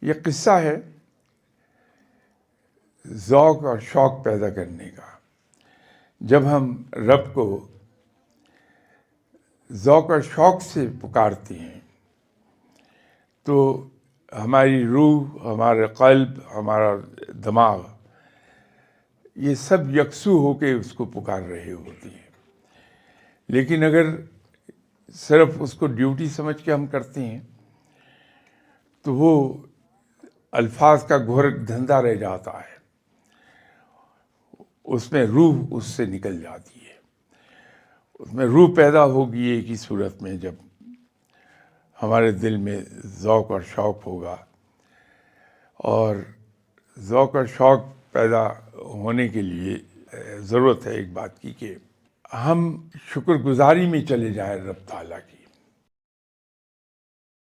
ये किस्सा है ज़ौक़ और शौक़ पैदा करने का। जब हम रब को ज़ौक़ और शौक़ से पुकारते हैं तो हमारी रूह, हमारा क़ल्ब, हमारा दिमाग ये सब यकसू होके उसको पुकार रहे होते हैं। लेकिन अगर सिर्फ उसको ड्यूटी समझ के हम करते हैं तो वो अल्फाज का घोर धंधा रह जाता है, उसमें रूह उससे निकल जाती है। उसमें रूह पैदा होगी एक ही सूरत में जब हमारे दिल में ज़ौक़ और शौक़ होगा। और ज़ौक़ और शौक़ पैदा होने के लिए ज़रूरत है एक बात की कि हम शुक्रगुज़ारी में चले जाएं रब ताला की।